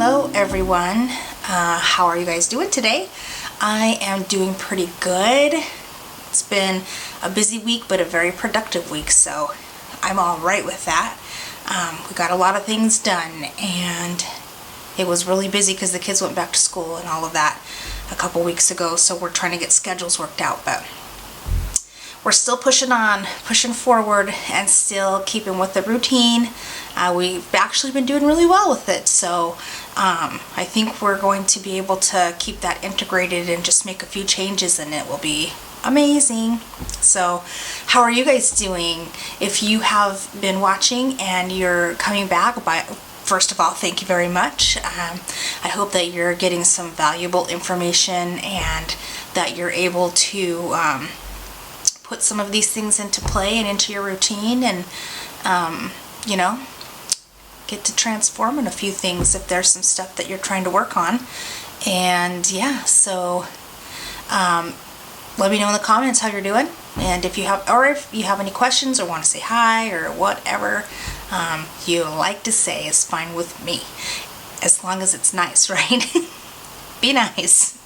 Hello everyone, how are you guys doing today? I am doing pretty good. It's been a busy week but a very productive week, so I'm all right with that. We got a lot of things done and it was really busy because the kids went back to school and all of that a couple weeks ago, so we're trying to get schedules worked out, but we're still pushing on, pushing forward, and still keeping with the routine. We've actually been doing really well with it, so I think we're going to be able to keep that integrated and just make a few changes and it will be amazing. So how are you guys doing? If you have been watching and you're coming back, first of all, thank you very much. I hope that you're getting some valuable information and that you're able to put some of these things into play and into your routine and, you know, get to transform in a few things if there's some stuff that you're trying to work on. And yeah, so let me know in the comments how you're doing. And if you have any questions or want to say hi or whatever you like to say is fine with me. As long as it's nice, right? Be nice.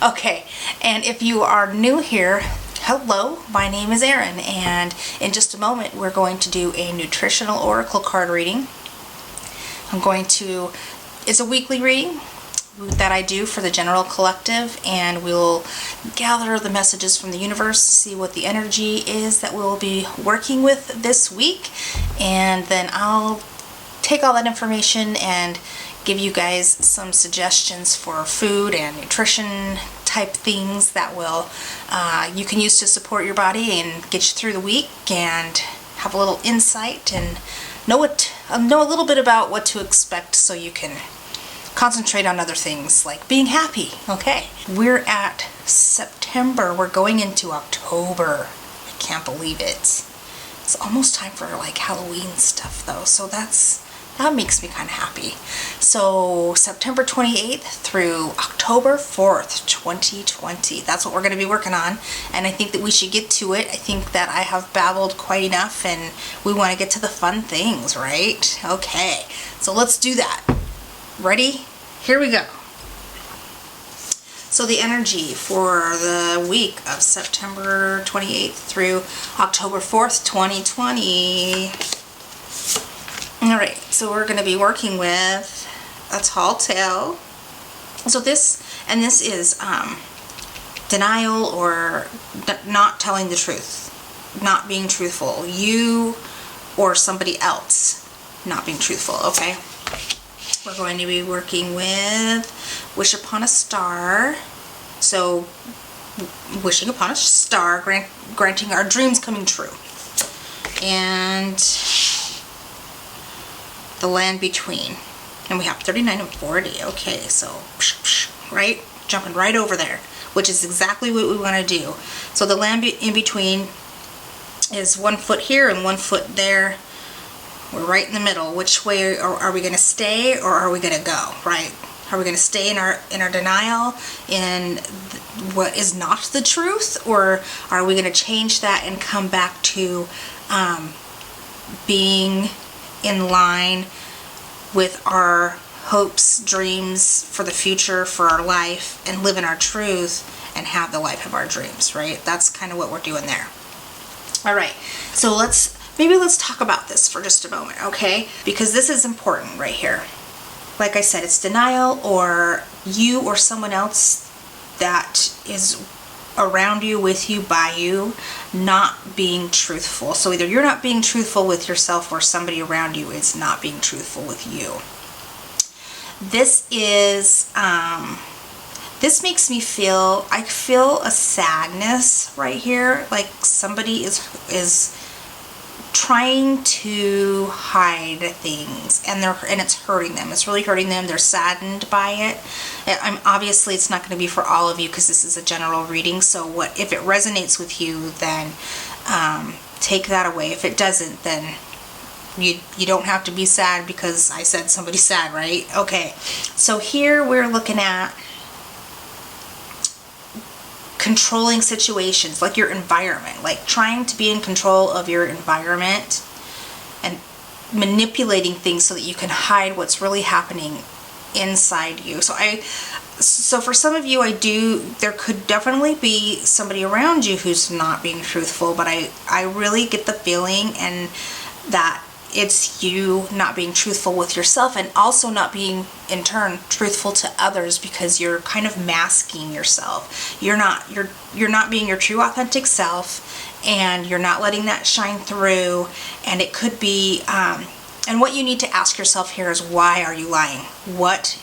Okay, and if you are new here, hello, my name is Erin, and in just a moment we're going to do a nutritional oracle card reading. It's a weekly reading that I do for the general collective, and we'll gather the messages from the universe, see what the energy is that we'll be working with this week, and then I'll take all that information and give you guys some suggestions for food and nutrition type things that will you can use to support your body and get you through the week and have a little insight and know a little bit about what to expect so you can concentrate on other things like being happy. Okay, we're at September. We're going into October. I can't believe it. It's almost time for like Halloween stuff though, so that makes me kind of happy. So September 28th through October 4th, 2020. That's what we're going to be working on. And I think that we should get to it. I think that I have babbled quite enough and we want to get to the fun things, right? Okay, so let's do that. Ready? Here we go. So the energy for the week of September 28th through October 4th, 2020. Alright, so we're going to be working with a tall tale. So this is denial or not telling the truth, not being truthful. You or somebody else not being truthful, okay? We're going to be working with Wish Upon a Star. So wishing upon a star, granting our dreams coming true. And the land between, and we have 39 and 40. Okay, so right, jumping right over there, which is exactly what we want to do. So the land in between is 1 foot here and 1 foot there. We're right in the middle. Which way are we going to stay, or are we going to go? Right? Are we going to stay in our denial in what is not the truth, or are we going to change that and come back to being in line with our hopes, dreams for the future, for our life, and live in our truth and have the life of our dreams, right? That's kind of what we're doing there. All right, so let's talk about this for just a moment, okay? Because this is important right here. Like I said, it's denial or you or someone else that is around you, with you, by you, not being truthful. So either you're not being truthful with yourself or somebody around you is not being truthful with you. This is, this makes me feel, I feel a sadness right here, like somebody is trying to hide things and it's hurting them. It's really hurting them. They're saddened by it. Obviously it's not going to be for all of you because this is a general reading, so if it resonates with you, then take that away. If it doesn't, then you don't have to be sad because I said somebody's sad, right? Okay, so here we're looking at controlling situations, like your environment, like trying to be in control of your environment and manipulating things so that you can hide what's really happening inside you. So for some of you, there could definitely be somebody around you who's not being truthful, but I really get the feeling and that it's you not being truthful with yourself, and also not being, in turn, truthful to others, because you're kind of masking yourself. You're not being your true authentic self, and you're not letting that shine through. And it could be, and what you need to ask yourself here is, why are you lying? What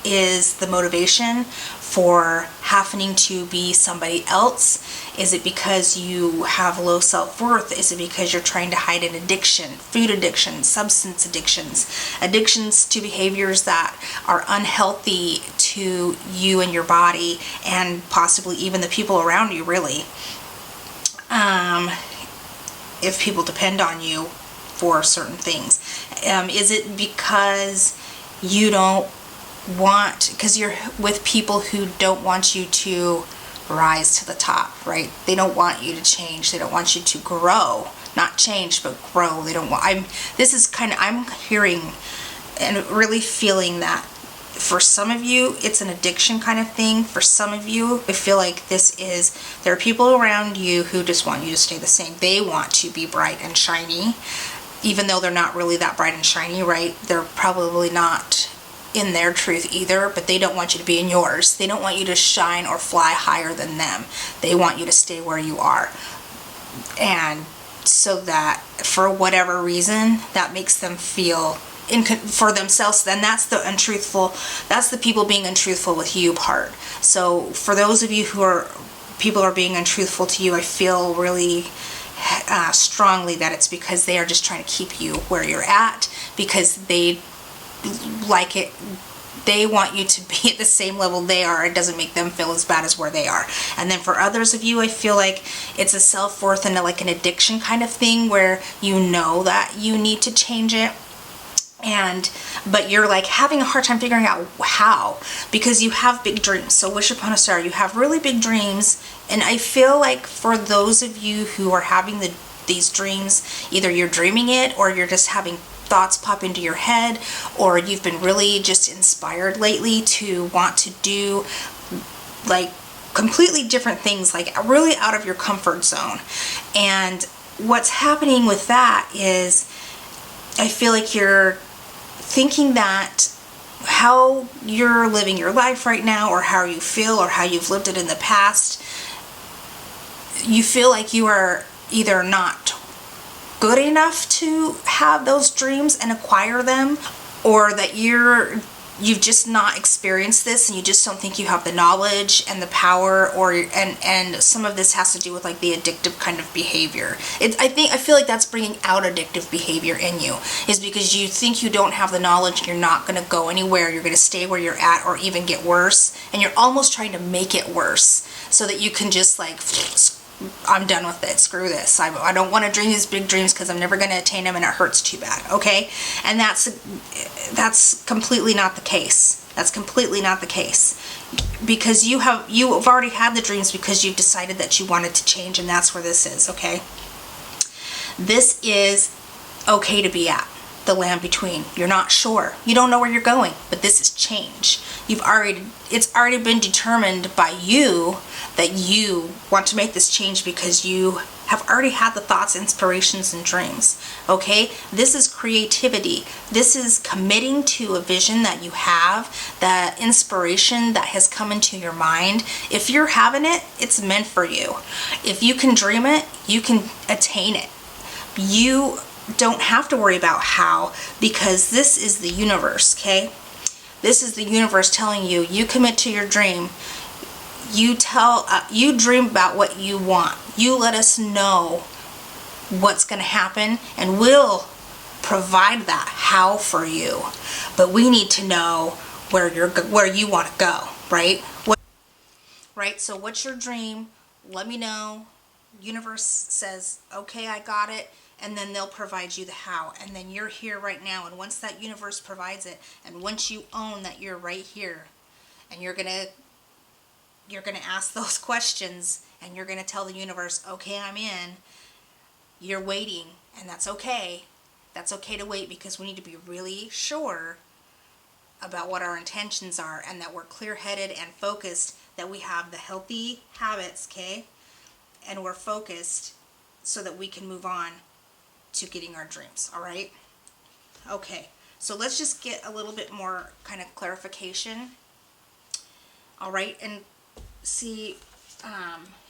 is the motivation for having to be somebody else? Is it because you have low self-worth? Is it because you're trying to hide an addiction, food addiction, substance addictions to behaviors that are unhealthy to you and your body, and possibly even the people around you, really? If people depend on you for certain things. Is it because you don't because you're with people who don't want you to rise to the top, right? They don't want you to change. They don't want you to grow, not change, but grow. They don't want, I'm hearing and really feeling that for some of you, it's an addiction kind of thing. For some of you, I feel like there are people around you who just want you to stay the same. They want to be bright and shiny, even though they're not really that bright and shiny, right? They're probably not in their truth either, but they don't want you to be in yours. They don't want you to shine or fly higher than them. They want you to stay where you are. And so that, for whatever reason, that makes them feel for themselves, then that's the people being untruthful with you part. So for those of you people are being untruthful to you, I feel really strongly that it's because they are just trying to keep you where you're at, because they like it. They want you to be at the same level they are. It doesn't make them feel as bad as where they are. And then for others of you, I feel like it's a self-worth and like an addiction kind of thing, where you know that you need to change it, but you're like having a hard time figuring out how, because you have big dreams. So wish upon a star, you have really big dreams. And I feel like for those of you who are having these dreams, either you're dreaming it, or you're just having thoughts pop into your head, or you've been really just inspired lately to want to do like completely different things, like really out of your comfort zone. And what's happening with that is, I feel like you're thinking that how you're living your life right now, or how you feel, or how you've lived it in the past, you feel like you are either not good enough to have those dreams and acquire them, or that you've just not experienced this, and you just don't think you have the knowledge and the power, and some of this has to do with like the addictive kind of behavior. I feel like that's bringing out addictive behavior in you, is because you think you don't have the knowledge, and you're not going to go anywhere. You're going to stay where you're at, or even get worse, and you're almost trying to make it worse so that you can just like, I'm done with it, screw this, I don't want to dream these big dreams because I'm never going to attain them, and it hurts too bad, okay? And that's completely not the case. That's completely not the case, because you have already had the dreams because you've decided that you wanted to change, and that's where this is, okay? This is okay to be at the land between. You're not sure, you don't know where you're going, but this is change. It's already been determined by you that you want to make this change, because you have already had the thoughts, inspirations, and dreams, okay? This is creativity. This is committing to a vision that you have, that inspiration that has come into your mind. If you're having it, it's meant for you. If you can dream it, you can attain it. You don't have to worry about how, because this is the universe, okay? This is the universe telling you, you commit to your dream. You dream about what you want. You let us know what's going to happen, and we'll provide that how for you. But we need to know where you want to go, right? Right? So what's your dream? Let me know. Universe says, okay, I got it. And then they'll provide you the how. And then you're here right now. And once that universe provides it, and once you own that you're right here, and you're gonna ask those questions, and you're gonna tell the universe, okay, I'm in. You're waiting, and that's okay. That's okay to wait, because we need to be really sure about what our intentions are, and that we're clear-headed and focused, that we have the healthy habits, okay? And we're focused so that we can move on to getting our dreams, all right? Okay, so let's just get a little bit more kind of clarification, all right? And see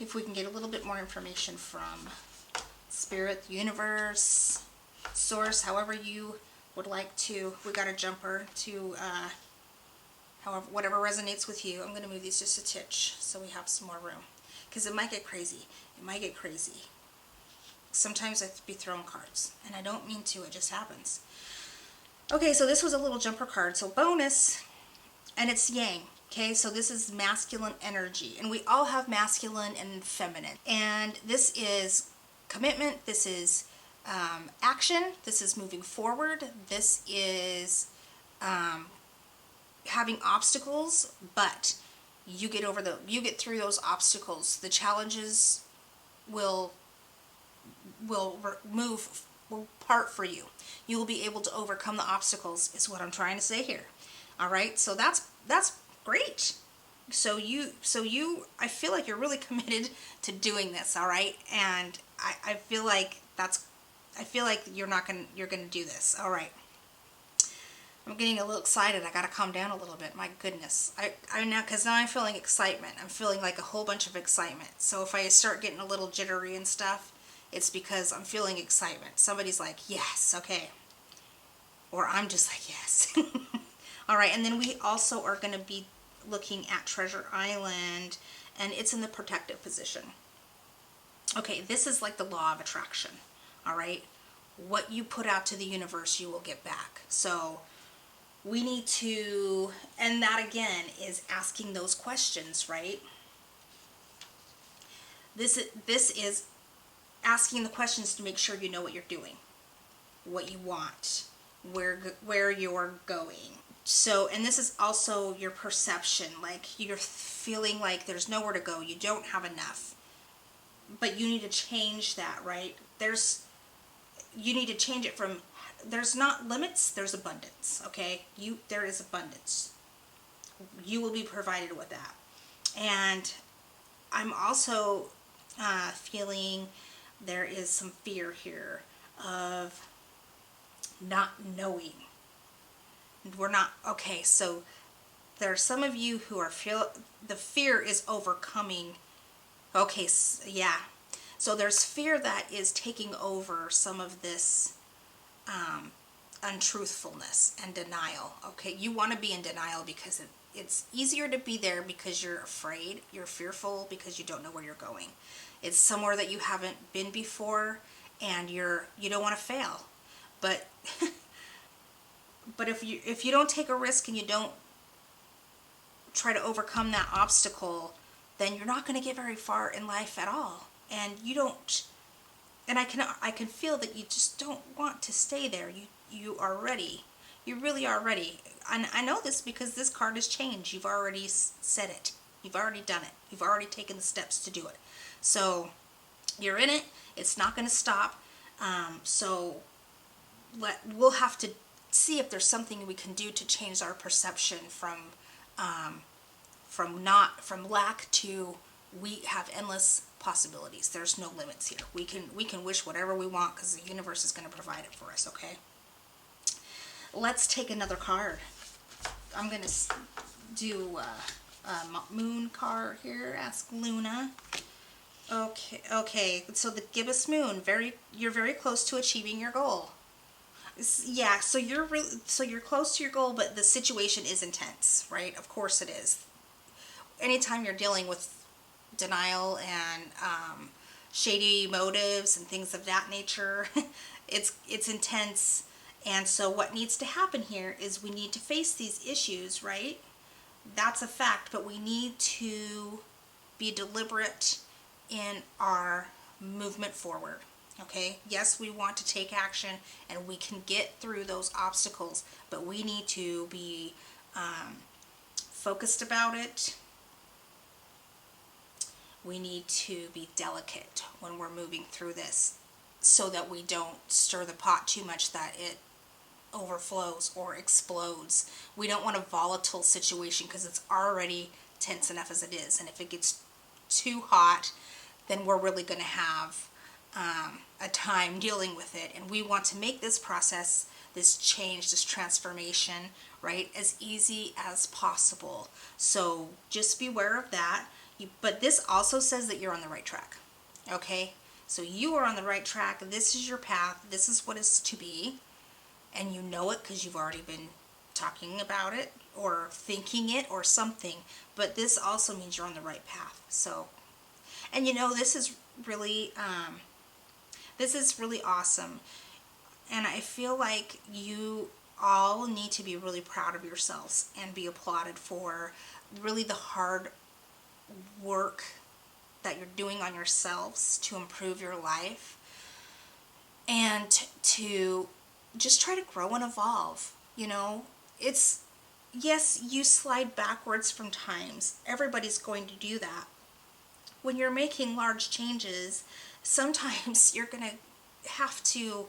if we can get a little bit more information from Spirit, the universe, source, however you would like to. We got a jumper to however, whatever resonates with you. I'm going to move these just a titch so we have some more room, because it might get crazy. It might get crazy. Sometimes I have to be throwing cards, and I don't mean to, it just happens. Okay, so this was a little jumper card, so bonus, and it's yang. Okay, so this is masculine energy, and we all have masculine and feminine, and this is commitment, this is action, this is moving forward, this is having obstacles, but you get through those obstacles. The challenges will part for you. You will be able to overcome the obstacles, is what I'm trying to say here. All right, so that's great. So I feel like you're really committed to doing this, all right? And I feel like you're gonna do this, all right? I'm getting a little excited. I gotta calm down a little bit. My goodness, because now I'm feeling excitement. I'm feeling like a whole bunch of excitement. So if I start getting a little jittery and stuff, it's because I'm feeling excitement. Somebody's like, yes, okay, or I'm just like, yes. All right, and then we also are going to be looking at Treasure Island, and it's in the protective position. Okay, this is like the law of attraction, all right? What you put out to the universe, you will get back. So we need to, and that again is asking those questions, right? This is asking the questions to make sure you know what you're doing, what you want, where you're going. So, and this is also your perception, like you're feeling like there's nowhere to go, you don't have enough, but you need to change that, right? You need to change it from, there's not limits, there's abundance, okay? There is abundance. You will be provided with that. And I'm also feeling there is some fear here of not knowing. Okay, so there are some of you who are the fear is overcoming. Okay, yeah. So there's fear that is taking over some of this untruthfulness and denial. Okay, you want to be in denial because it's easier to be there because you're afraid, you're fearful because you don't know where you're going. It's somewhere that you haven't been before, and you don't want to fail. But but if you don't take a risk and you don't try to overcome that obstacle, then you're not going to get very far in life at all. And you don't, and I can feel that you just don't want to stay there. You are ready. You really are ready. And I know this because this card has changed. You've already said it. You've already done it. You've already taken the steps to do it. So you're in it. It's not going to stop. So we'll have to see if there's something we can do to change our perception from lack to we have endless possibilities. There's no limits here. We can wish whatever we want because the universe is going to provide it for us. Okay. Let's take another card. I'm going to do a moon card here. Ask Luna. Okay. So the gibbous moon. You're very close to achieving your goal. Yeah. So you're close to your goal, but the situation is intense, right? Of course it is. Anytime you're dealing with denial and shady motives and things of that nature, it's intense. And so what needs to happen here is we need to face these issues, right? That's a fact, but we need to be deliberate in our movement forward. Okay? Yes, we want to take action and we can get through those obstacles, but we need to be focused about it. We need to be delicate when we're moving through this so that we don't stir the pot too much that it overflows or explodes. We don't want a volatile situation because it's already tense enough as it is. And if it gets too hot, then we're really going to have a time dealing with it. And we want to make this process, this change, this transformation, right, as easy as possible. So just be aware of that. But this also says that you're on the right track. Okay? So you are on the right track. This is your path. This is what is to be. And you know it because you've already been talking about it or thinking it or something. But this also means you're on the right path. So, and this is really awesome. And I feel like you all need to be really proud of yourselves and be applauded for really the hard work that you're doing on yourselves to improve your life and to just try to grow and evolve. It's, yes, you slide backwards from times. Everybody's going to do that. When you're making large changes, sometimes you're going to have to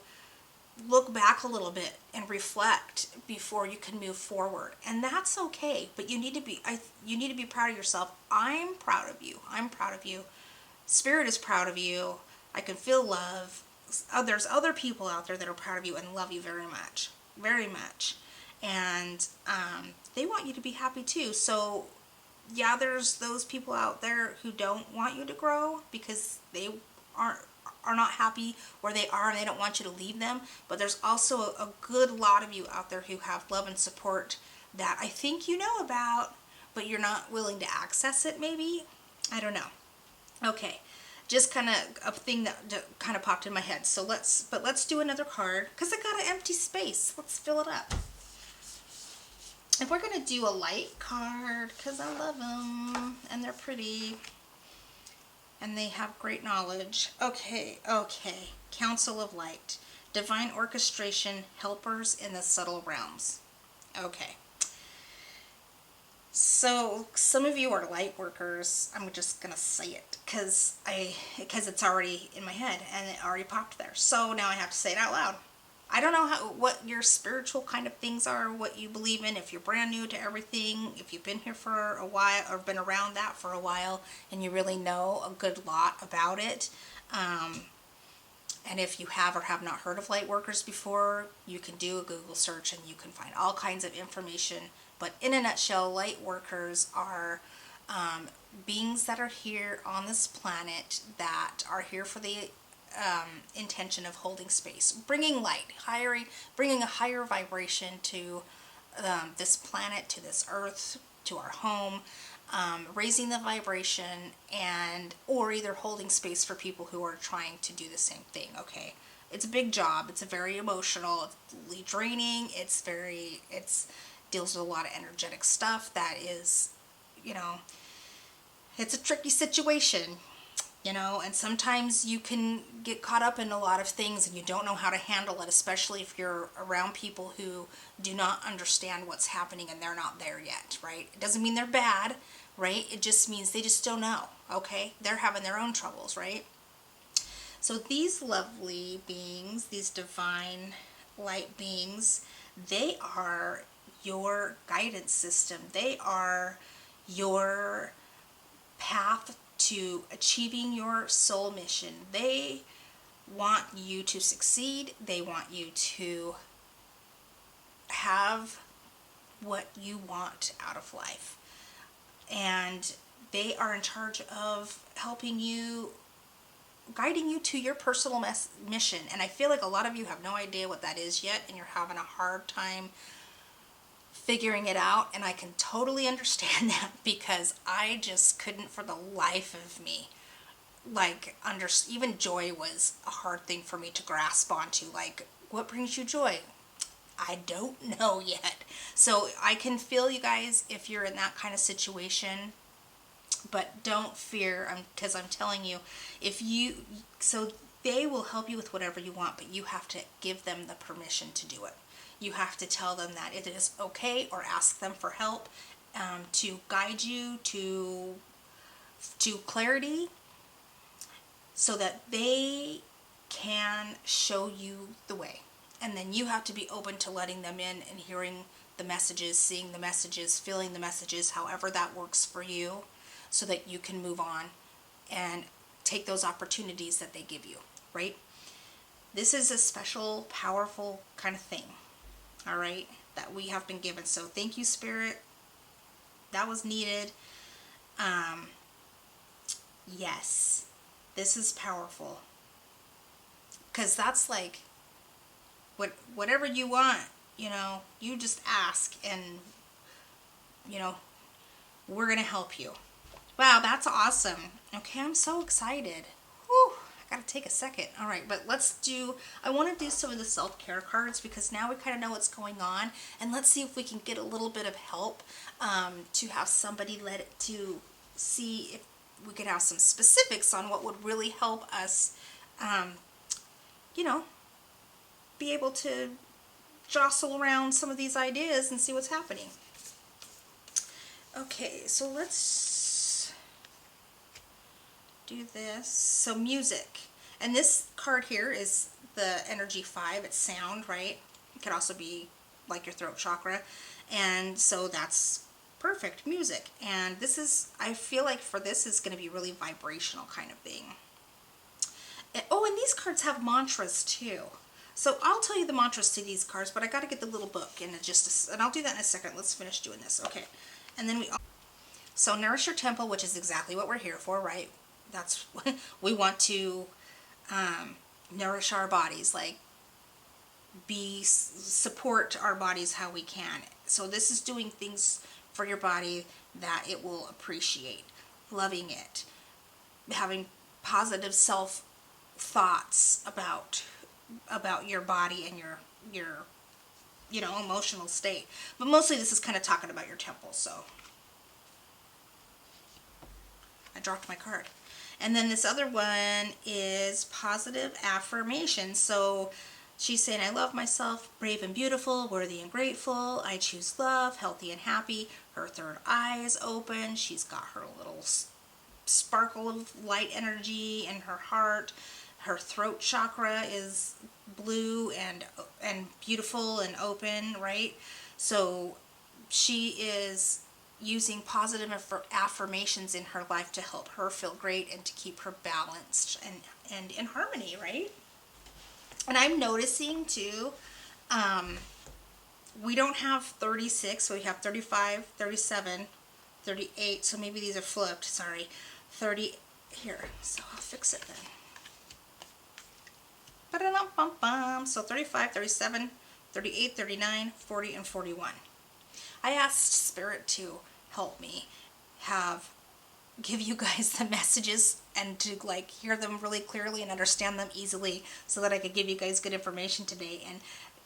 look back a little bit and reflect before you can move forward, and that's okay. But you need to be proud of yourself. I'm proud of you. I'm proud of you. Spirit is proud of you. I can feel love. There's other people out there that are proud of you and love you very much, very much, and they want you to be happy too. So yeah, there's those people out there who don't want you to grow because they are not happy where they are and they don't want you to leave them. But there's also a good lot of you out there who have love and support that I think you know about, but you're not willing to access it maybe. I don't know. Okay, just kind of a thing that kind of popped in my head. So let's do another card because I got an empty space. Let's fill it up. And we're going to do a light card because I love them and they're pretty and they have great knowledge. Okay. Council of Light. Divine orchestration, helpers in the subtle realms. Okay. So some of you are light workers. I'm just going to say it because it's already in my head and it already popped there. So now I have to say it out loud. I don't know what your spiritual kind of things are, what you believe in, if you're brand new to everything, if you've been here for a while or been around that for a while and you really know a good lot about it. And if you have or have not heard of light workers before, you can do a Google search and you can find all kinds of information. But in a nutshell, light workers are beings that are here on this planet that are here for the intention of holding space, bringing light, bringing a higher vibration to this planet, to this earth, to our home, raising the vibration, or either holding space for people who are trying to do the same thing. Okay, it's a big job. It's a very emotional, it's really draining. It's deals with a lot of energetic stuff that is, it's a tricky situation. And sometimes you can get caught up in a lot of things and you don't know how to handle it, especially if you're around people who do not understand what's happening and they're not there yet, right? It doesn't mean they're bad, right? It just means they just don't know, okay? They're having their own troubles, right? So these lovely beings, these divine light beings, they are your guidance system. They are your path to achieving your soul mission. They want you to succeed. They want you to have what you want out of life. And they are in charge of helping you, guiding you to your personal mission. And I feel like a lot of you have no idea what that is yet, and you're having a hard time figuring it out, and I can totally understand that because I just couldn't for the life of me even joy was a hard thing for me to grasp onto. Like, what brings you joy? I don't know yet. So I can feel you guys if you're in that kind of situation, but don't fear, because I'm telling you, so they will help you with whatever you want, but you have to give them the permission to do it. You have to tell them that it is okay, or ask them for help to guide you to clarity so that they can show you the way. And then you have to be open to letting them in and hearing the messages, seeing the messages, feeling the messages, however that works for you, so that you can move on and take those opportunities that they give you, right? This is a special, powerful kind of thing, all right, that we have been given. So thank you, Spirit. That was needed. Yes, this is powerful. Because that's like, whatever you want, you just ask, and, we're going to help you. Wow, that's awesome. Okay, I'm so excited. Whew, I gotta take a second. All right, but I want to do some of the self-care cards, because now we kind of know what's going on, and let's see if we can get a little bit of help to have somebody to see if we could have some specifics on what would really help us, be able to jostle around some of these ideas and see what's happening. Okay, so let's do this. So music. And this card here is the energy 5. It's sound, right? It could also be like your throat chakra. And so that's perfect, music. And this is, I feel like for this is going to be really vibrational kind of thing. And these cards have mantras too. So I'll tell you the mantras to these cards, but I got to get the little book and I'll do that in a second. Let's finish doing this. Okay. And then so nourish your temple, which is exactly what we're here for, right? That's we want to nourish our bodies, like support our bodies how we can. So this is doing things for your body that it will appreciate, loving it, having positive self thoughts about your body and your emotional state. But mostly this is kind of talking about your temple. So I dropped my card. And then this other one is positive affirmation. So she's saying, I love myself, brave and beautiful, worthy and grateful. I choose love, healthy and happy. Her third eye is open. She's got her little sparkle of light energy in her heart. Her throat chakra is blue and beautiful and open, right? So she is using positive affirmations in her life to help her feel great and to keep her balanced and in harmony, right? And I'm noticing too, we don't have 36, so we have 35, 37, 38, so maybe these are flipped, sorry. 30, here, so I'll fix it then. So 35, 37, 38, 39, 40, and 41. I asked Spirit to help me give you guys the messages and to hear them really clearly and understand them easily so that I could give you guys good information today. And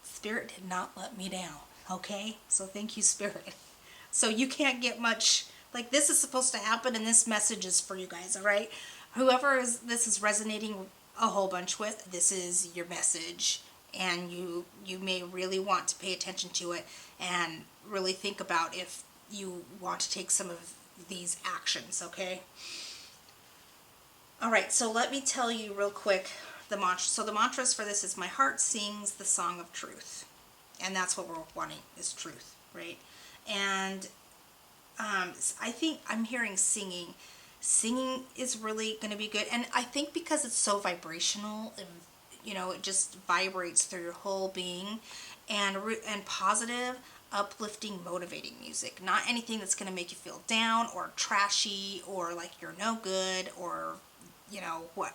Spirit did not let me down, okay? So thank you, Spirit. So you can't get much, this is supposed to happen and this message is for you guys, all right? Whoever this is resonating a whole bunch with, this is your message, and you may really want to pay attention to it and really think about if you want to take some of these actions, okay? All right, so let me tell you real quick the mantra. So the mantras for this is, my heart sings the song of truth, and that's what we're wanting, is truth, right? And I think I'm hearing singing. Singing is really going to be good, and I think because it's so vibrational, and it just vibrates through your whole being, and positive, uplifting, motivating music. Not anything that's going to make you feel down or trashy or like you're no good or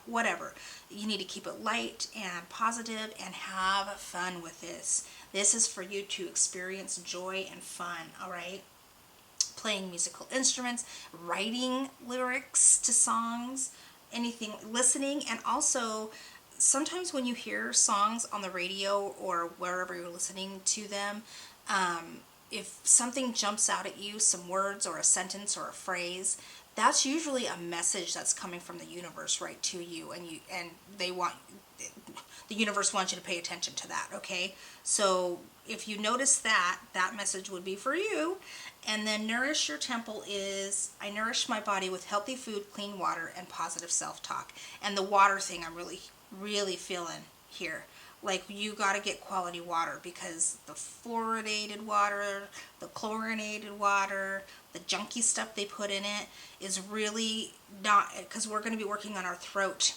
whatever. You need to keep it light and positive and have fun with this. This is for you to experience joy and fun, all right? Playing musical instruments, writing lyrics to songs, anything, listening. And also sometimes when you hear songs on the radio or wherever you're listening to them, if something jumps out at you, some words or a sentence or a phrase, that's usually a message that's coming from the universe right to you, and the universe wants you to pay attention to that, okay? So if you notice that message would be for you. And then nourish your temple is, I nourish my body with healthy food, clean water, and positive self-talk. And the water thing I'm really, really feeling here. like you got to get quality water, because the fluoridated water, the chlorinated water, the junky stuff they put in it is really not, because we're going to be working on our throat.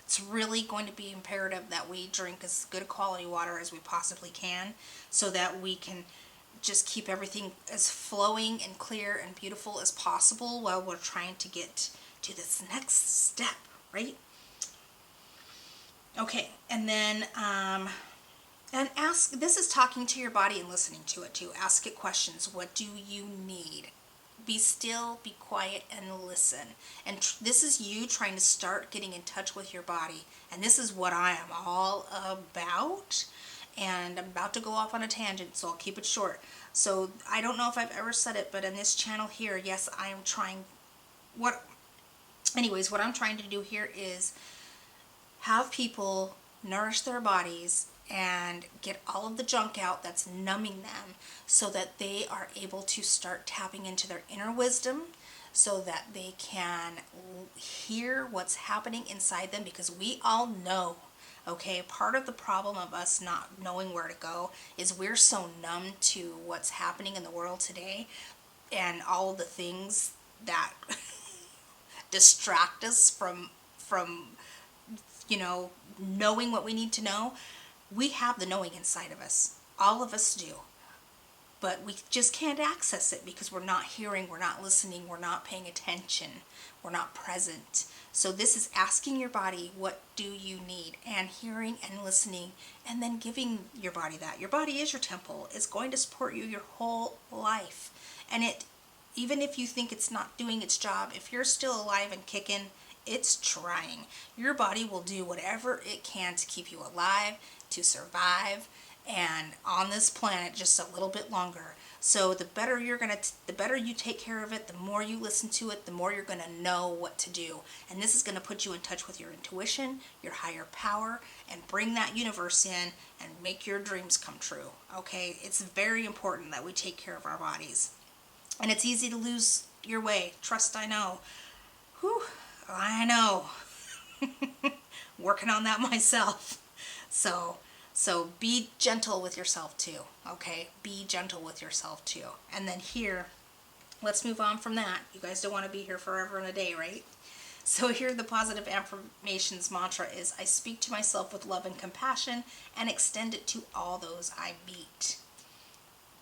It's really going to be imperative that we drink as good quality water as we possibly can, so that we can just keep everything as flowing and clear and beautiful as possible while we're trying to get to this next step, right? Okay, and then and ask, this is talking to your body and listening to it too. Ask it questions. What do you need? Be still, be quiet, and listen. And this is you trying to start getting in touch with your body. And this is what I am all about. And I'm about to go off on a tangent, so I'll keep it short. So I don't know if I've ever said it, but in this channel here, yes, I am trying, what I'm trying to do here is have people nourish their bodies and get all of the junk out that's numbing them, so that they are able to start tapping into their inner wisdom, so that they can hear what's happening inside them, because we all know, okay, part of the problem of us not knowing where to go is we're so numb to what's happening in the world today, and all of the things that distract us from knowing what we need to know. We have the knowing inside of us. All of us do. But we just can't access it because we're not hearing, we're not listening, we're not paying attention, we're not present. So this is asking your body, what do you need? And hearing and listening, and then giving your body that. Your body is your temple. It's going to support you your whole life. And even if you think it's not doing its job, if you're still alive and kicking, it's trying. Your body will do whatever it can to keep you alive, to survive, and on this planet just a little bit longer. So the better you take care of it, the more you listen to it, the more you're gonna know what to do. And this is gonna put you in touch with your intuition, your higher power, and bring that universe in and make your dreams come true. Okay, it's very important that we take care of our bodies. And it's easy to lose your way. Trust, I know. Whew. I know. Working on that myself. So be gentle with yourself too. Okay? Be gentle with yourself too. And then here, let's move on from that. You guys don't want to be here forever and a day, right? So here the positive affirmations mantra is, I speak to myself with love and compassion and extend it to all those I meet.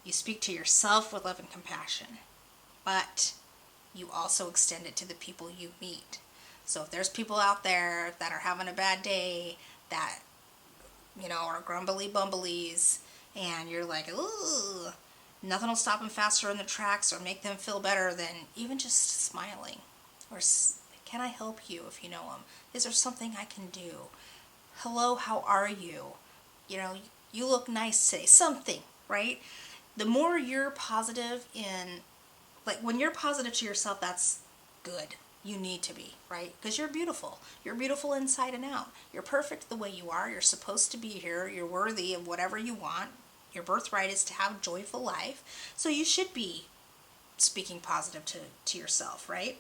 You speak to yourself with love and compassion, but you also extend it to the people you meet. So if there's people out there that are having a bad day, that, are grumbly bumblies, and you're like, ooh, nothing will stop them faster in their tracks or make them feel better than even just smiling. Or, can I help you if you know them? Is there something I can do? Hello, how are you? You look nice today. Something, right? The more you're positive when you're positive to yourself, that's good. You need to be, right? Because you're beautiful. You're beautiful inside and out. You're perfect the way you are. You're supposed to be here. You're worthy of whatever you want. Your birthright is to have a joyful life. So you should be speaking positive to yourself, right?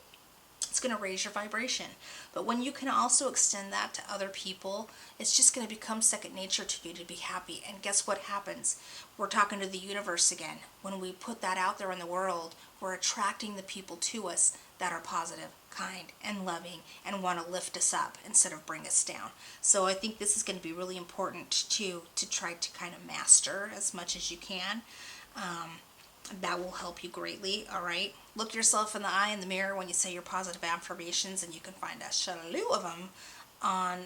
It's going to raise your vibration. But when you can also extend that to other people, it's just going to become second nature to you to be happy. And guess what happens? We're talking to the universe again. When we put that out there in the world, we're attracting the people to us that are positive, kind, and loving, and want to lift us up instead of bring us down. So I think this is going to be really important to try to kind of master as much as you can. That will help you greatly, all right? Look yourself in the eye in the mirror when you say your positive affirmations, and you can find a slew of them on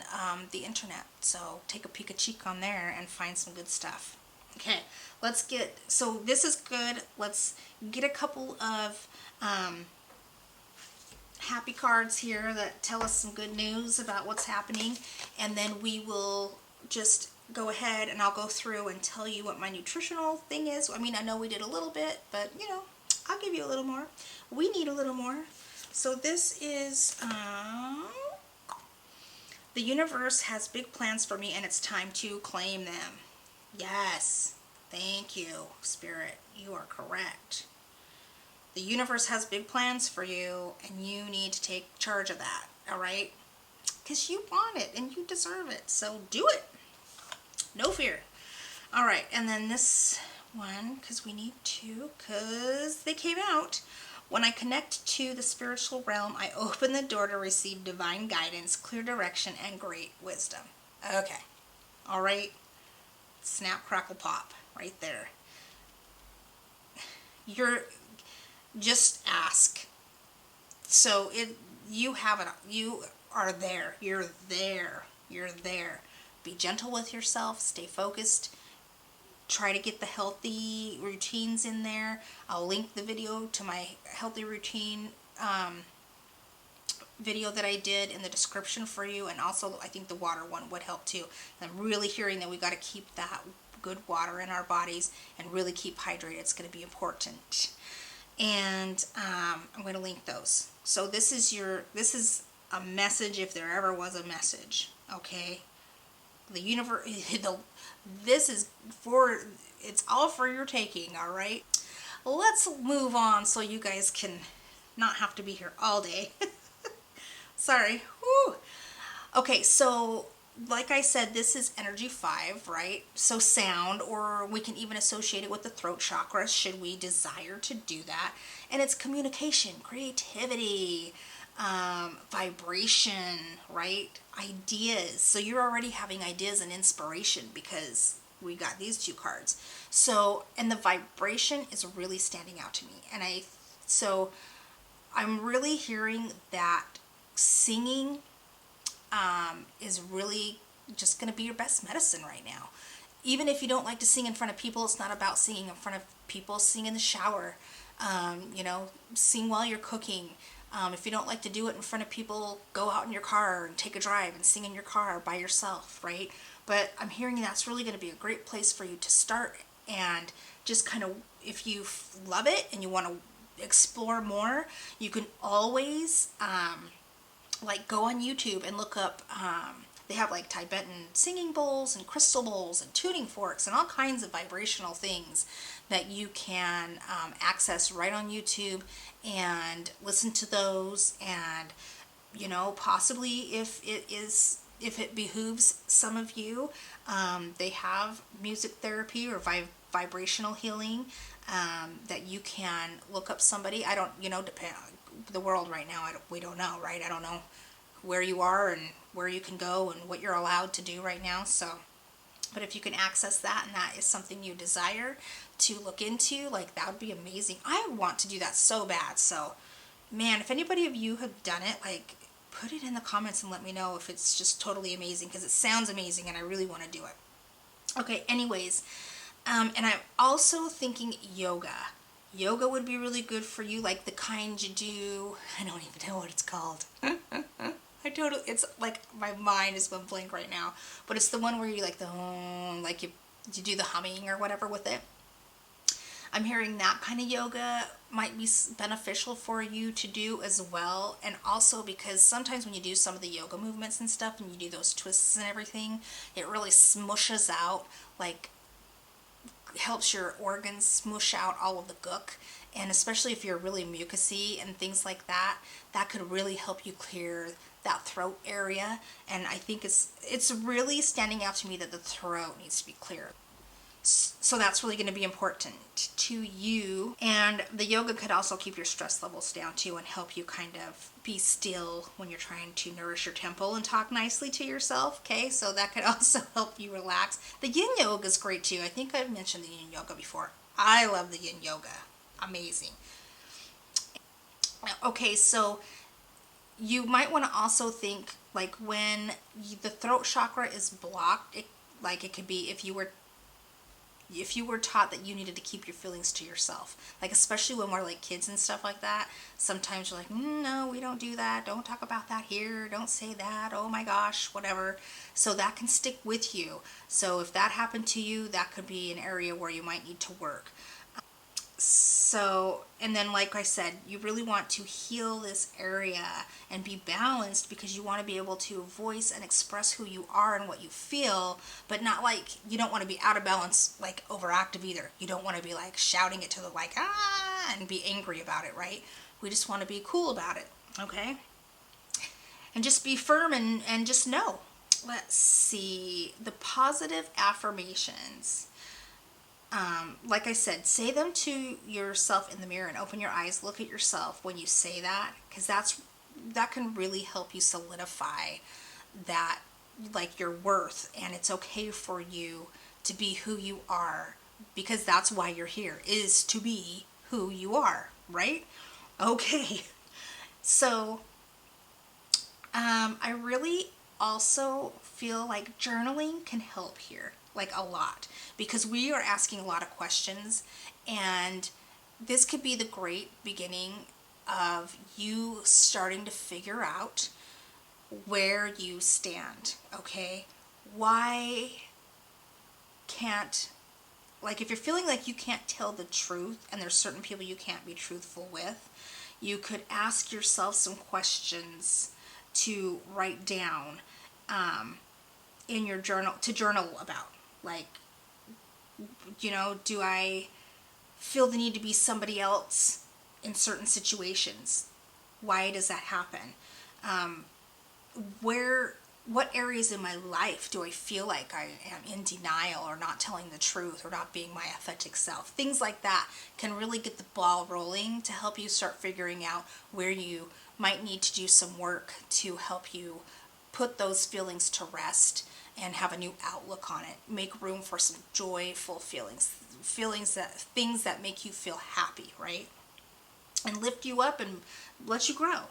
the internet. So take a peek on there and find some good stuff. Okay, so this is good. Let's get a couple of happy cards here that tell us some good news about what's happening, and then we will just go ahead and I'll go through and tell you what my nutritional thing is. I mean, I know we did a little bit, but I'll give you a little more. We need a little more. So this is, the universe has big plans for me and it's time to claim them. Yes, thank you, Spirit. You are correct. The universe has big plans for you and you need to take charge of that, all right? Because you want it and you deserve it, so do it. No fear. All right, and then this one, because we need to, because they came out. When I connect to the spiritual realm, I open the door to receive divine guidance, clear direction, and great wisdom. Okay. All right. Snap, crackle, pop. Right there. You're just ask. So you have it. You are there. You're there. You're there. Be gentle with yourself. Stay focused. Try to get the healthy routines in there. I'll link the video to my healthy routine video that I did in the description for you, and also I think the water one would help too. I'm really hearing that we got to keep that good water in our bodies and really keep hydrated. It's going to be important. And I'm going to link those. So this is a message if there ever was a message. Okay, the universe. This is for. It's all for your taking. All right. Let's move on so you guys can not have to be here all day. Sorry. Whew. Okay, so like I said, this is energy 5, right? So sound, or we can even associate it with the throat chakra should we desire to do that. And it's communication, creativity, vibration, right? Ideas. So you're already having ideas and inspiration because we got these 2 cards. So, and the vibration is really standing out to me. And so I'm really hearing that singing is really just going to be your best medicine right now. Even if you don't like to sing in front of people, it's not about singing in front of people. Sing in the shower, sing while you're cooking. If you don't like to do it in front of people, go out in your car and take a drive and sing in your car by yourself, right? But I'm hearing that's really going to be a great place for you to start, and just kind of, if you love it and you want to explore more, you can always like go on YouTube and look up, they have like Tibetan singing bowls and crystal bowls and tuning forks and all kinds of vibrational things that you can access right on YouTube and listen to those. And possibly if it behooves some of you, they have music therapy or vibrational healing that you can look up somebody. I don't, depend. The world right now, we don't know, right? I don't know where you are and where you can go and what you're allowed to do right now. So, but if you can access that and that is something you desire to look into, like, that would be amazing. I want to do that so bad. So, man, if anybody of you have done it, like, put it in the comments and let me know if it's just totally amazing, because it sounds amazing and I really want to do it. Okay, anyways, and I'm also thinking yoga. Yoga would be really good for you, like the kind you do. I don't even know what it's called. It's like my mind is going blank right now. But it's the one where you like you do the humming or whatever with it. I'm hearing that kind of yoga might be beneficial for you to do as well. And also because sometimes when you do some of the yoga movements and stuff, and you do those twists and everything, it really smushes out, like, helps your organs smush out all of the gook. And especially if you're really mucousy and things like that, that could really help you clear that throat area. And I think it's really standing out to me that the throat needs to be clear. So that's really going to be important to you. And the yoga could also keep your stress levels down too, and help you kind of be still when you're trying to nourish your temple and talk nicely to yourself. Okay, so that could also help you relax. The yin yoga is great too. I think I've mentioned the yin yoga before. I love the yin yoga. Amazing. Okay, so you might want to also think, like, when the throat chakra is blocked, it could be if you were taught that you needed to keep your feelings to yourself, like, especially when we're like kids and stuff like that, sometimes you're like, no, we don't do that, don't talk about that here, don't say that, oh my gosh, whatever. So that can stick with you. So if that happened to you, that could be an area where you might need to work. So, and then like I said, you really want to heal this area and be balanced, because you want to be able to voice and express who you are and what you feel, but not like, you don't want to be out of balance, like overactive either. You don't want to be like shouting it to the like, and be angry about it, right? We just want to be cool about it, okay? And just be firm and just know. let's see, the positive affirmations. Like I said, say them to yourself in the mirror and open your eyes, look at yourself when you say that, because that can really help you solidify that, like, your worth, and it's okay for you to be who you are, because that's why you're here, is to be who you are, right? Okay. So I really also feel like journaling can help here, like a lot, because we are asking a lot of questions, and this could be the great beginning of you starting to figure out where you stand, okay? Why can't, like, if you're feeling like you can't tell the truth and there's certain people you can't be truthful with, you could ask yourself some questions to write down in your journal, to journal about. Like, do I feel the need to be somebody else in certain situations? Why does that happen? What areas in my life do I feel like I am in denial or not telling the truth or not being my authentic self? Things like that can really get the ball rolling to help you start figuring out where you might need to do some work to help you put those feelings to rest and have a new outlook on it. Make room for some joyful feelings, things that make you feel happy, right? And lift you up and let you grow.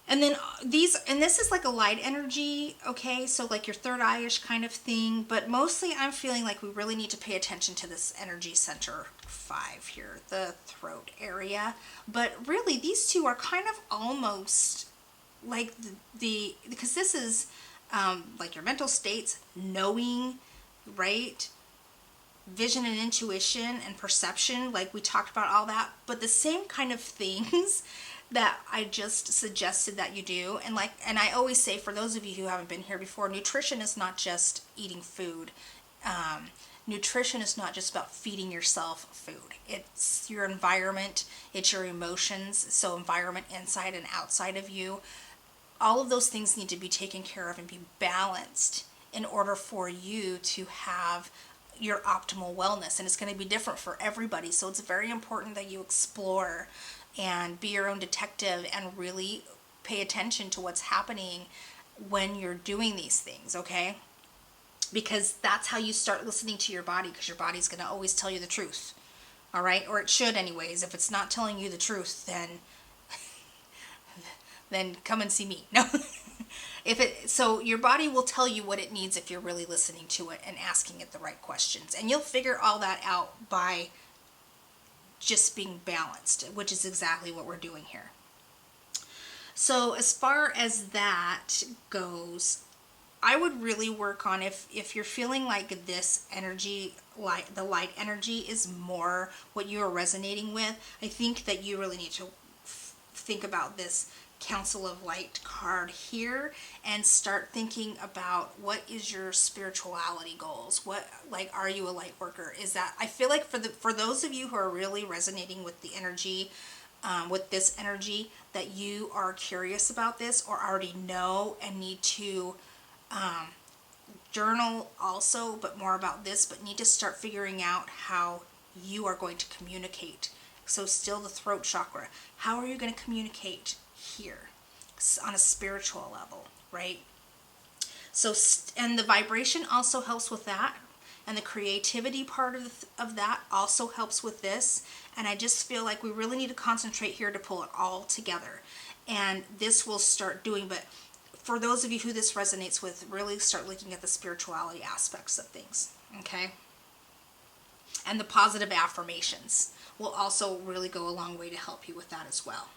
And then this is like a light energy, okay? So like your third eye-ish kind of thing, but mostly I'm feeling like we really need to pay attention to this energy center 5 here, the throat area. But really these two are kind of almost like because this is like your mental states, knowing, right? Vision and intuition and perception, like we talked about all that, but the same kind of things that I just suggested that you do. And I always say, for those of you who haven't been here before, nutrition is not just eating food. Nutrition is not just about feeding yourself food. It's your environment, it's your emotions, so environment inside and outside of you. All of those things need to be taken care of and be balanced in order for you to have your optimal wellness. And it's going to be different for everybody, so it's very important that you explore and be your own detective and really pay attention to what's happening when you're doing these things, okay? Because that's how you start listening to your body, because your body's going to always tell you the truth, all right? Or it should anyways. If it's not telling you the truth, then come and see me. No. So your body will tell you what it needs if you're really listening to it and asking it the right questions. And you'll figure all that out by just being balanced, which is exactly what we're doing here. So as far as that goes, I would really work on, if you're feeling like this energy, like the light energy is more what you are resonating with, I think that you really need to think about this Council of Light card here and start thinking about, what is your spirituality goals? What, like, are you a light worker? Is that, I feel like for those of you who are really resonating with the energy, with this energy, that you are curious about this or already know and need to journal also, but more about this, but need to start figuring out how you are going to communicate. So still the throat chakra, how are you going to communicate here on a spiritual level, right? So, and the vibration also helps with that, and the creativity part of that also helps with this. And I just feel like we really need to concentrate here to pull it all together, and this will start doing. But for those of you who this resonates with, really start looking at the spirituality aspects of things, okay? And the positive affirmations will also really go a long way to help you with that as well.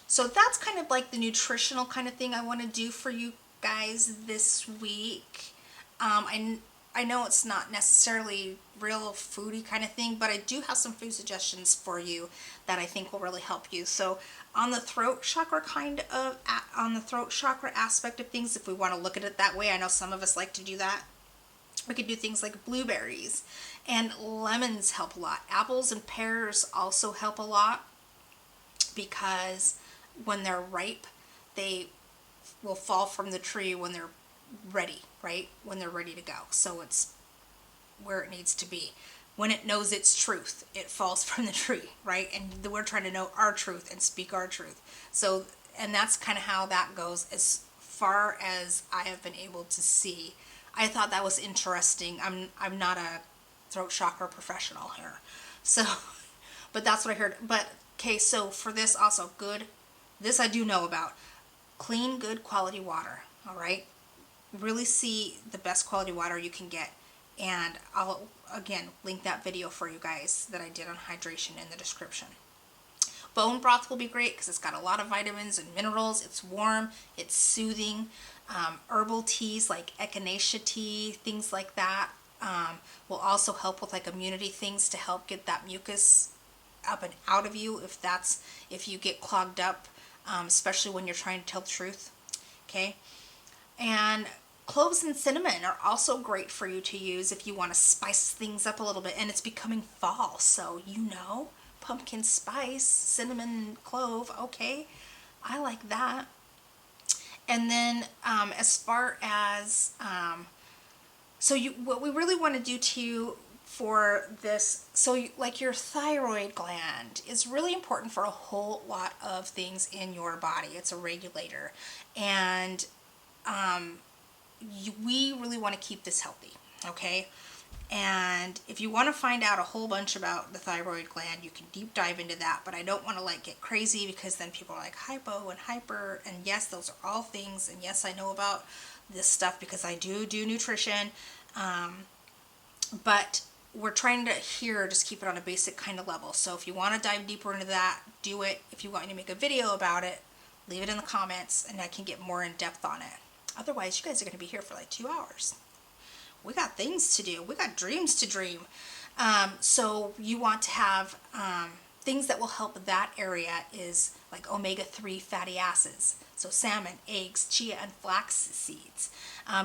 So that's kind of like the nutritional kind of thing I want to do for you guys this week. I know it's not necessarily real foodie kind of thing, but I do have some food suggestions for you that I think will really help you. So on the throat chakra on the throat chakra aspect of things, if we want to look at it that way, I know some of us like to do that. We could do things like blueberries, and lemons help a lot. Apples and pears also help a lot, because when they're ripe, they will fall from the tree when they're ready, right? When they're ready to go. So it's where it needs to be. When it knows its truth, it falls from the tree, right? And we're trying to know our truth and speak our truth. So, and that's kind of how that goes as far as I have been able to see. I thought that was interesting. I'm not a throat chakra professional here. So, but that's what I heard. But, okay, so for this also, good, this I do know about. Clean, good quality water, all right? Really see the best quality water you can get. And I'll, again, link that video for you guys that I did on hydration in the description. Bone broth will be great because it's got a lot of vitamins and minerals. It's warm, it's soothing. Herbal teas like echinacea tea, things like that, will also help with like immunity things to help get that mucus up and out of you if you get clogged up, especially when you're trying to tell the truth. Okay, and cloves and cinnamon are also great for you to use if you want to spice things up a little bit. And it's becoming fall, so pumpkin spice, cinnamon, clove. Okay, I like that. And then as far as what we really want to do to for this, like your thyroid gland is really important for a whole lot of things in your body. It's a regulator, and we really want to keep this healthy, okay? And if you want to find out a whole bunch about the thyroid gland, you can deep dive into that, but I don't want to like get crazy because then people are like hypo and hyper, and yes, those are all things, and yes, I know about this stuff because I do nutrition, but we're trying to here just keep it on a basic kind of level. So if you want to dive deeper into that, do it. If you want me to make a video about it, leave it in the comments and I can get more in depth on it. Otherwise, you guys are going to be here for like 2 hours. We got things to do. We got dreams to dream. So you want to have things that will help that area is like omega-3 fatty acids. So salmon, eggs, chia, and flax seeds.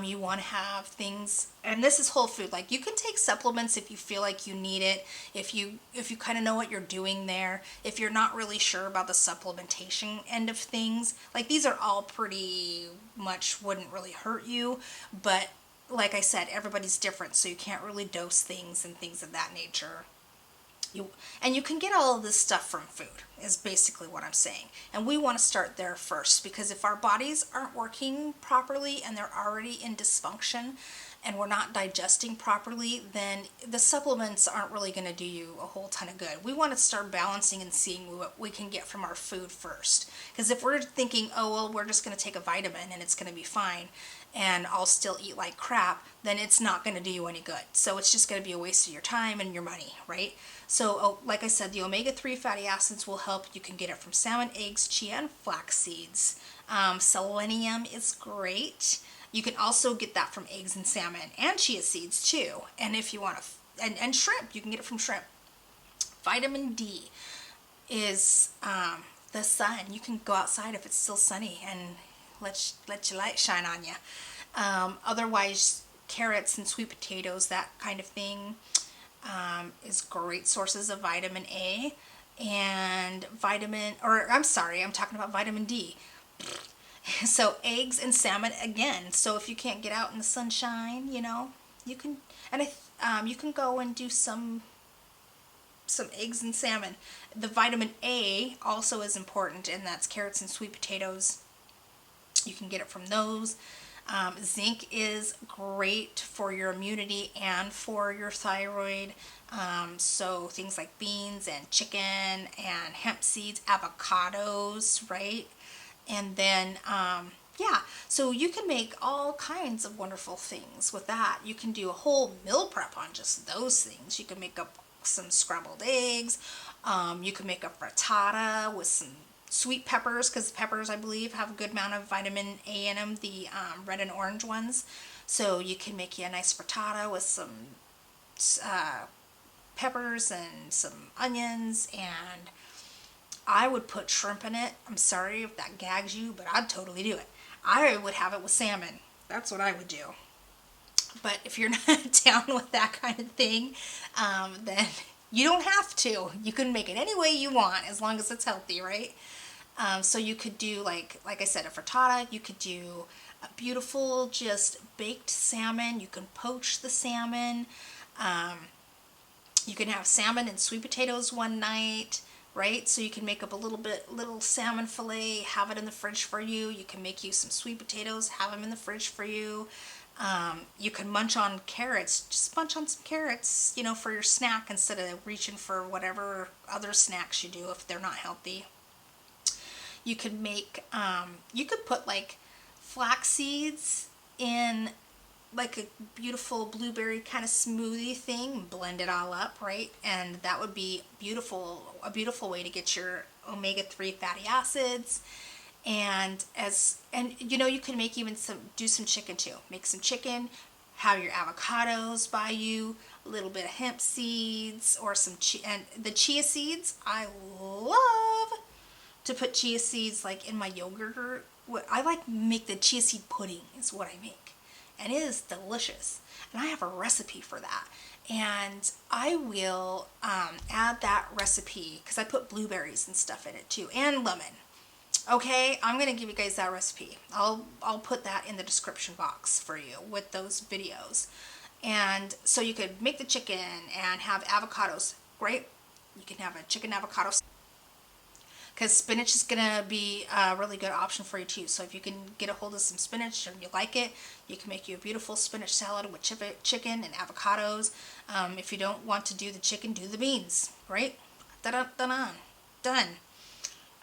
You want to have things, and this is whole food. Like you can take supplements if you feel like you need it. If you kind of know what you're doing there. If you're not really sure about the supplementation end of things, like these are all pretty much wouldn't really hurt you, but like I said, everybody's different, so you can't really dose things and things of that nature. You can get all of this stuff from food, is basically what I'm saying. And we want to start there first, because if our bodies aren't working properly and they're already in dysfunction and we're not digesting properly, then the supplements aren't really going to do you a whole ton of good. We want to start balancing and seeing what we can get from our food first. Because if we're thinking, oh, well, we're just going to take a vitamin and it's going to be fine, and I'll still eat like crap, then it's not going to do you any good. So it's just going to be a waste of your time and your money, right? So, like I said, the omega-3 fatty acids will help. You can get it from salmon, eggs, chia, and flax seeds. Selenium is great. You can also get that from eggs and salmon and chia seeds too. And if you want to, and shrimp, you can get it from shrimp. Vitamin D is the sun. You can go outside if it's still sunny and let your light shine on you. Otherwise, carrots and sweet potatoes, that kind of thing, is great sources of vitamin A and I'm talking about vitamin D. So eggs and salmon again. So if you can't get out in the sunshine, you can, and you can go and do some eggs and salmon. The vitamin A also is important, and that's carrots and sweet potatoes. You can get it from those. Zinc is great for your immunity and for your thyroid. So things like beans and chicken and hemp seeds, avocados, right? And then, so you can make all kinds of wonderful things with that. You can do a whole meal prep on just those things. You can make up some scrambled eggs. You can make a frittata with some sweet peppers, because peppers, I believe, have a good amount of vitamin A in them, the red and orange ones. So you can make you a nice frittata with some peppers and some onions, and I would put shrimp in it. I'm sorry if that gags you, but I'd totally do it. I would have it with salmon. That's what I would do. But if you're not down with that kind of thing, then you don't have to. You can make it any way you want, as long as it's healthy, right? So you could do, like I said, a frittata. You could do a beautiful just baked salmon. You can poach the salmon. You can have salmon and sweet potatoes one night, right? So you can make up a little salmon fillet, have it in the fridge for you. You can make you some sweet potatoes, have them in the fridge for you. You can munch on carrots, just munch on some carrots, you know, for your snack instead of reaching for whatever other snacks you do if they're not healthy. You could make, you could put like flax seeds in like a beautiful blueberry kind of smoothie thing, blend it all up, right? And that would be beautiful, a beautiful way to get your omega-3 fatty acids. And you know, you can make even do some chicken too. Make some chicken, have your avocados by you, a little bit of hemp seeds or some and the chia seeds. I love to put chia seeds like in my yogurt, or what I like make the chia seed pudding is what I make. And it is delicious. And I have a recipe for that. And I will add that recipe because I put blueberries and stuff in it too, and lemon. Okay, I'm gonna give you guys that recipe. I'll put that in the description box for you with those videos. And so you could make the chicken and have avocados. Great. You can have a chicken avocado, because spinach is gonna be a really good option for you too. So if you can get a hold of some spinach and you like it, you can make you a beautiful spinach salad with chicken and avocados. If you don't want to do the chicken, do the beans, right? Done.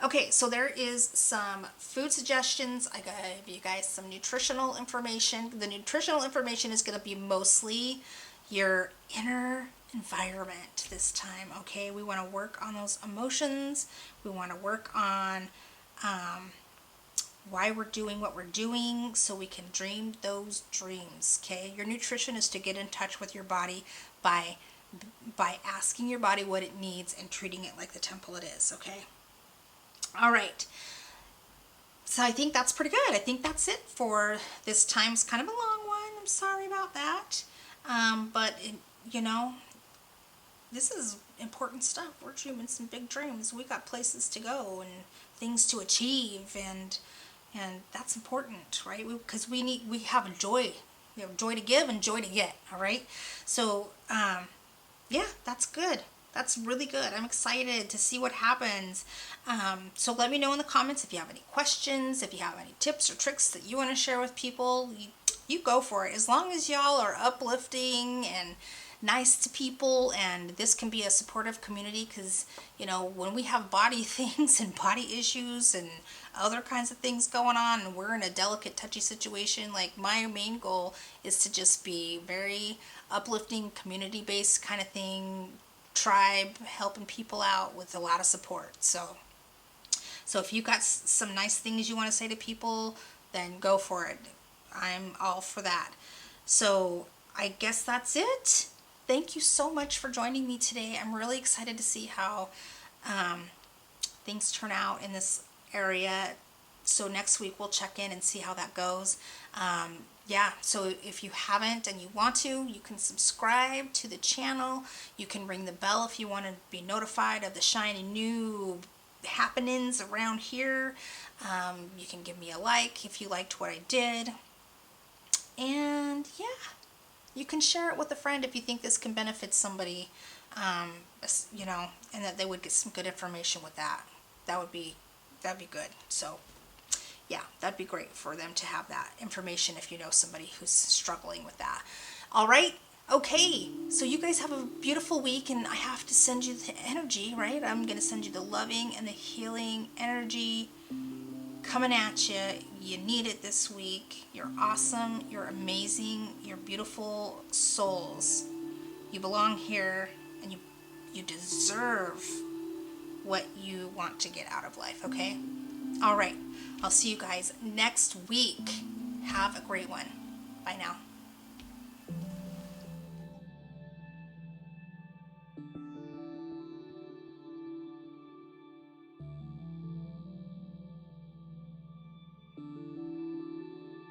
Okay, so there is some food suggestions. I gave you guys some nutritional information. The nutritional information is going to be mostly your inner environment this time, okay? We want to work on those emotions. We want to work on why we're doing what we're doing so we can dream those dreams, okay? Your nutrition is to get in touch with your body by asking your body what it needs and treating it like the temple it is, okay? All right, so I think that's pretty good. I think that's it for this time. It's kind of a long one. I'm sorry about that. But, you know, this is important stuff. We're dreaming some big dreams. We got places to go and things to achieve, and that's important, right? Because we have joy. We have joy to give and joy to get, all right? So, yeah, that's good. That's really good. I'm excited to see what happens. So let me know in the comments if you have any questions, if you have any tips or tricks that you want to share with people. You go for it. As long as y'all are uplifting and nice to people, and this can be a supportive community, because, you know, when we have body things and body issues and other kinds of things going on, and we're in a delicate, touchy situation, like my main goal is to just be very uplifting, community-based kind of thing, tribe, helping people out with a lot of support. So if you got some nice things you want to say to people, then go for it. I'm all for that. So I guess that's it. Thank you so much for joining me today. I'm really excited to see how things turn out in this area. So next week we'll check in and see how that goes. Yeah, so if you haven't and you want to, you can subscribe to the channel. You can ring the bell if you want to be notified of the shiny new happenings around here. You can give me a like if you liked what I did. And yeah, you can share it with a friend if you think this can benefit somebody, you know, and that they would get some good information with that. That'd be good. So yeah, that'd be great for them to have that information if you know somebody who's struggling with that. All right. Okay. So you guys have a beautiful week, and I have to send you the energy, right? I'm going to send you the loving and the healing energy coming at you. You need it this week. You're awesome. You're amazing. You're beautiful souls. You belong here, and you deserve what you want to get out of life, okay? All right. I'll see you guys next week. Have a great one. Bye now.